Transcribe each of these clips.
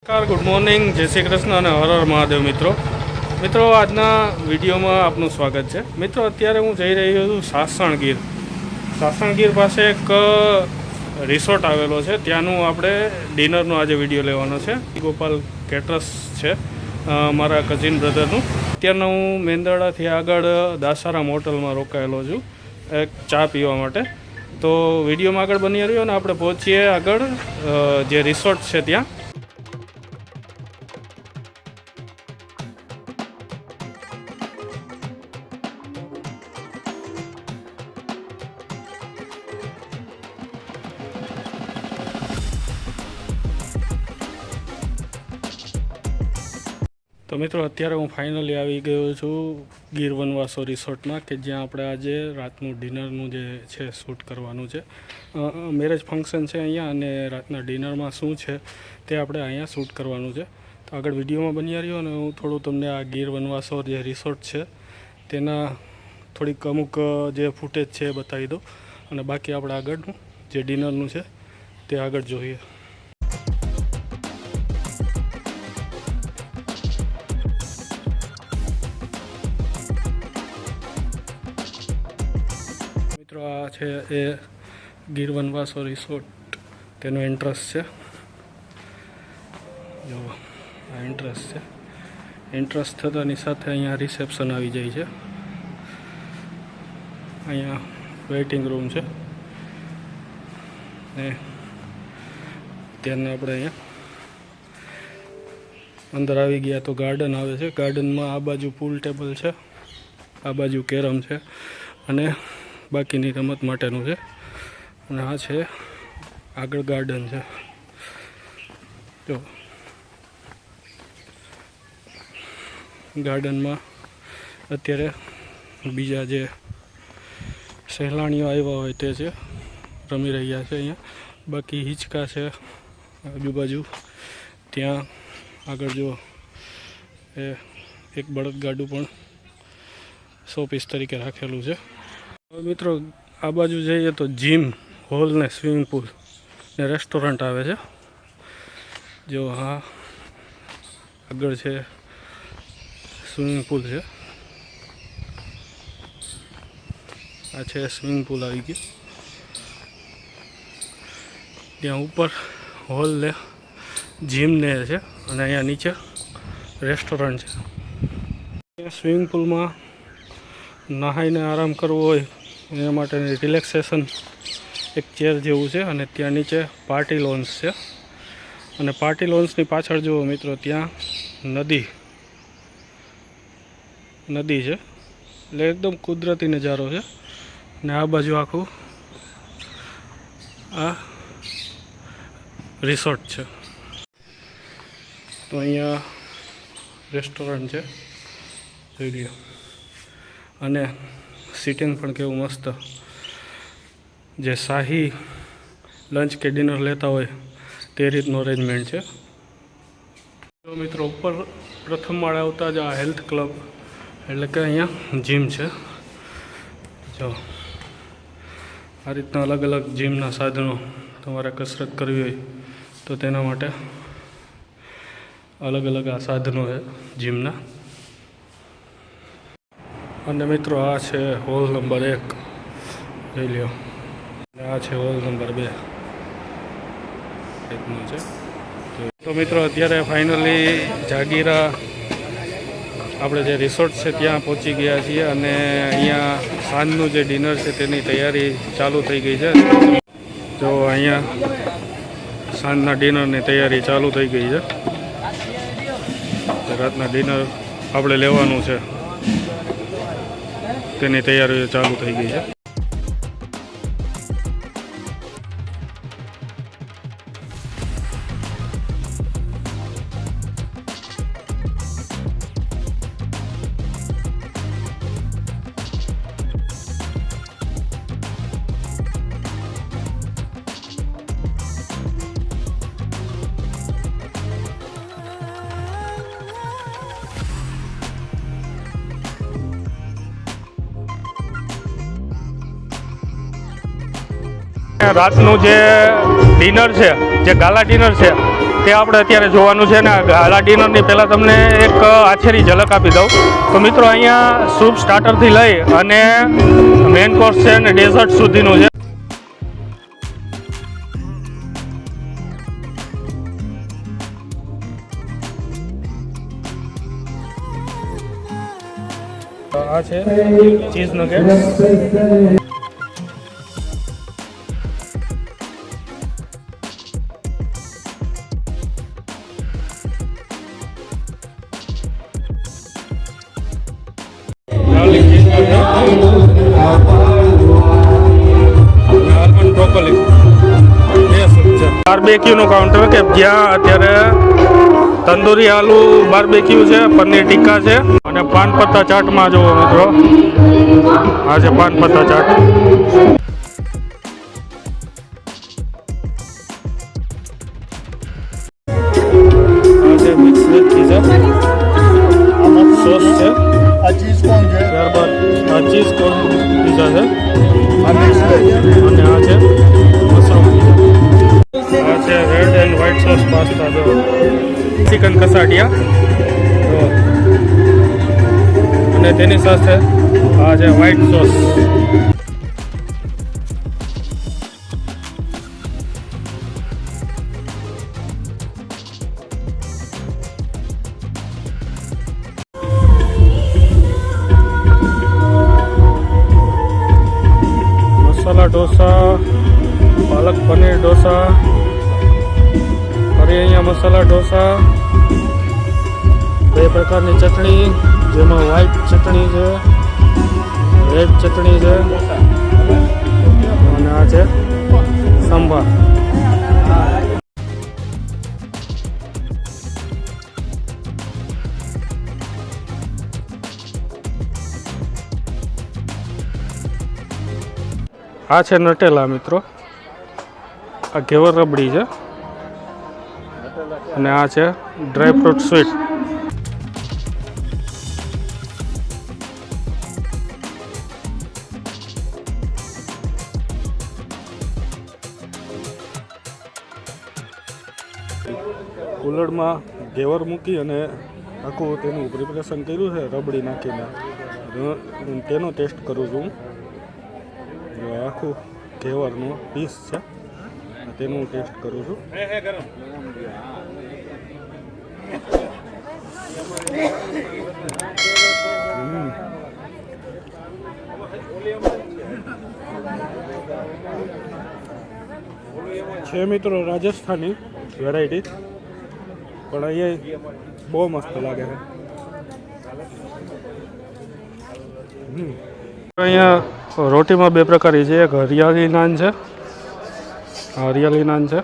Good morning, જય શ્રી કૃષ્ણ અને હર હર મહાદેવ મિત્રો આજના વિડીયોમાં આપનું સ્વાગત છે. મિત્રો અત્યારે હું જઈ રહ્યો છું સાસણગીર પાસે એક રિસોર્ટ આવેલો છે. ત્યાંનું આપણે ડિનરનો આજે વિડીયો લેવાનો છે. ગોપાલ કેટરસ છે મારા કઝિન બ્રધરનું. અત્યારના હું મેંદરડાથી આગળ દાસારામ હોટલમાં રોકાયેલો છું એક ચા પીવા માટે. તો વિડીયોમાં આગળ બની રહ્યો અને આપણે પહોંચીએ આગળ જે રિસોર્ટ છે ત્યાં. તો મિત્રો અત્યારે હું ફાઇનલી આવી ગયો છું ગીર વનવાસો રિસોર્ટમાં, કે જ્યાં આપણે આજે રાતનું ડિનરનું જે છે શૂટ કરવાનું છે. મેરેજ ફંક્શન છે અહીંયા, અને રાતના ડિનરમાં શું છે તે આપણે અહીંયા શૂટ કરવાનું છે. તો આગળ વિડીયોમાં બન્યા રહ્યો અને હું થોડું તમને આ ગીર વનવાસો જે રિસોર્ટ છે તેના થોડીક અમુક જે ફૂટેજ છે એ બતાવી દઉં, અને બાકી આપણે આગળનું જે ડિનરનું છે તે આગળ જોઈએ. મિત્રો આ છે એ ગીર વનવાસો રિસોર્ટ, તેનો એન્ટ્રન્સ છે. જો આ એન્ટ્રન્સ છે. એન્ટ્રન્સ થતાની સાથે અહીંયા રિસેપ્શન આવી જાય છે. અહીંયા વેઇટિંગ રૂમ છે ને ત્યારના આપણે અહીંયા અંદર આવી ગયા તો ગાર્ડન આવે છે. ગાર્ડનમાં આ બાજુ પૂલ ટેબલ છે, આ બાજુ કેરમ છે અને બાકીની રમત માટેનું છે. અને આ છે આગળ ગાર્ડન છે. જો ગાર્ડનમાં અત્યારે બીજા જે સહેલાણીઓ આવ્યા હોય તે છે, રમી રહ્યા છે અહીંયા. બાકી હિંચકા છે આજુબાજુ. ત્યાં આગળ જો એ એક બળદગાડું પણ શોપીસ તરીકે રાખેલું છે. મિત્રો આ બાજુ જઈએ તો જીમ, હોલ ને સ્વિમિંગ પુલ ને રેસ્ટોરન્ટ આવે છે. જો હા આગળ છે સ્વિમિંગ પુલ છે. આ છે સ્વિમિંગ પુલ આવી ગયું. ત્યાં ઉપર હોલ ને જીમ ને છે, અને અહીંયા નીચે રેસ્ટોરન્ટ છે. સ્વિમિંગ પુલમાં નહાઈને આરામ કરવો હોય એના માટેની રિલેક્સેશન એક ચેર જેવું છે, અને ત્યાં નીચે પાર્ટી લોન્સ છે. અને પાર્ટી લોન્સની પાછળ જુઓ મિત્રો, ત્યાં નદી છે, એટલે એકદમ કુદરતી નજારો છે. અને આ બાજુ આખું આ રિસોર્ટ છે. તો અહીંયા રેસ્ટોરન્ટ છે, જોઈ લ્યો. અને સિટિંગ પણ કેવું મસ્ત, જે શાહી લંચ કે ડિનર લેતા હોય તે રીતનું અરેન્જમેન્ટ છે. તો મિત્રો ઉપર પ્રથમ માળે આવતા જ આ હેલ્થ ક્લબ, એટલે કે અહીંયા જીમ છે. જો આ રીતના અલગ અલગ જીમના સાધનો, તમારે કસરત કરવી હોય તો તેના માટે અલગ અલગ આ સાધનો છે જીમના. અને મિત્રો આ છે હોલ નંબર 1, જોઈ લ્યો. આ છે હોલ નંબર 2 રીતનું છે. તો મિત્રો અત્યારે ફાઇનલી જાગીરા આપણે જે રિસોર્ટ છે ત્યાં પહોંચી ગયા છીએ, અને અહીંયા સાંજનું જે ડિનર છે તેની તૈયારી ચાલુ થઈ ગઈ છે. જો અહીંયા સાંજના ડિનરની તૈયારી ચાલુ થઈ ગઈ છે. રાતના ડિનર આપણે લેવાનું છે તેની તૈયારીઓ ચાલુ થઈ ગઈ છે. રાતનું જે ડિનર છે, જે ગાલા ડિનર છે તે આપણે અત્યારે જોવાનું છે ને ગાલા ડિનરની પહેલાં તમને એક આછેરી ઝલક આપી દઉં તો મિત્રો અહીંયા સૂપ સ્ટાર્ટરથી લઈ અને મેઇન કોર્સ છે અને ડેઝર્ટ સુધીનું છે. આ છે ચીઝ નગેટ્સ. બાર્બેક્યુનું કાઉન્ટર કે જ્યાં અત્યારે તંદૂરી આલુ બાર્બેક્યુ છે, પનીર ટિક્કા છે અને પાન પત્તા ચાટમાં જુઓ મિત્રો, આ છે પાન પત્તા ચાટ. આ છે મિક્સ વેજ પીઝા, સોસ છે, આ ચીઝ કોર્ન છે, ત્યારબાદ આ ચીઝ કોર્ન પીઝા છે આ મિક્સ વેજ અને આ છે મશરૂમ પીઝા. આ છે red and white sauce pasta, જો ચિકન કસાટિયા અને તેની સાથે આ છે વ્હાઇટ સોસ. મસાલા ઢોસા, પાલક પનીર ઢોસા, ફરી અહીંયા મસાલા ઢોસા, 2 પ્રકારની ચટણી જેમાં વ્હાઈટ ચટણી છે, રેડ ચટણી છે અને આ છે સંભાર. આ છે નટેલા મિત્રો, આ ઘેવર રબડી છે અને આ છે ડ્રાય ફ્રૂટ સ્વીટ. કુલડમાં ઘેવર મૂકી અને આખું તેનું પ્રિપરેશન કર્યું છે રબડી નાખીને, તેનો ટેસ્ટ કરું છું. આખું ઘેવરનો પીસ છે તેનું ટેસ્ટ કરું છું. છે મિત્રો રાજસ્થાની વેરાયટી, પણ અહીંયા બહુ મસ્ત લાગે છે. અહીંયા રોટીમાં 2 પ્રકારની છે, એક હરિયાળી નાન છે, આ હરિયાળી નાન છે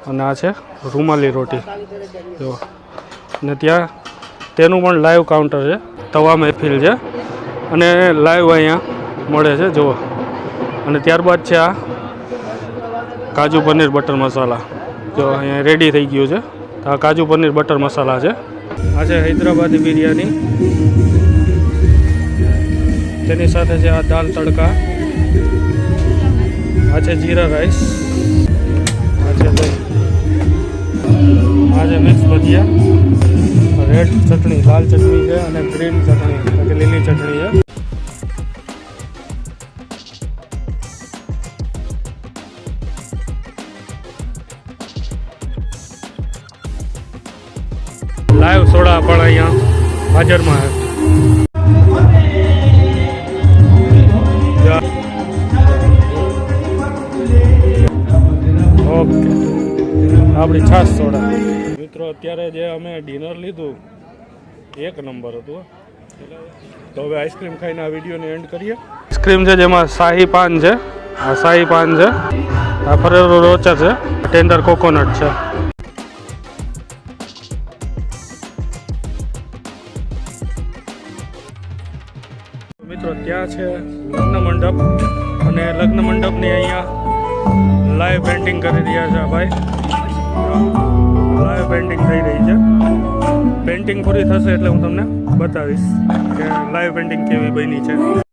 અને આ છે રૂમાલી રોટી જો. અને ત્યાં તેનું પણ લાઈવ કાઉન્ટર છે, તવા મહેફિલ છે અને લાઈવ અહીંયા મળે છે જુઓ. અને ત્યારબાદ છે આ કાજુ પનીર બટર મસાલા, જો અહીંયા રેડી થઈ ગયું છે. આ કાજુ પનીર બટર મસાલા છે. આ છે હૈદરાબાદી બિરયાની, તેની સાથે છે આ દાલ તડકા, આ છે જીરા રાઈસ, આ છે દહીં, આ છે મિક્સ ભજીયા, રેડ ચટણી, લાલ ચટણી છે અને ગ્રીન ચટણી એટલે કે લીલી ચટણી છે. લાઈવ સોડા પણ અહીંયા હાજરમાં છે. ઓકે, આપણી છાશ સોડા. મિત્રો અત્યારે જે અમે ડિનર લીધું 1 નંબર હતું. તો હવે આઈસ્ક્રીમ ખાઈને આ વિડીયોને એન્ડ કરીએ. આઈસ્ક્રીમ છે જેમાં શાહી પાન છે, આ શાહી પાન છે, આ ફરેરો રોચર છે, ટેન્ડર કોકોનટ છે. મિત્રો ત્યાં છે લગ્ન મંડપ અને લગ્ન મંડપની અહીંયા લાઈવ પેઇન્ટિંગ કરી રહ્યા છે ભાઈ, લાઈવ પેઇન્ટિંગ થઈ રહી છે. પેઇન્ટિંગ પૂરી થશે એટલે હું તમને બતાવીશ કે લાઈવ પેઇન્ટિંગ કેવી બની છે.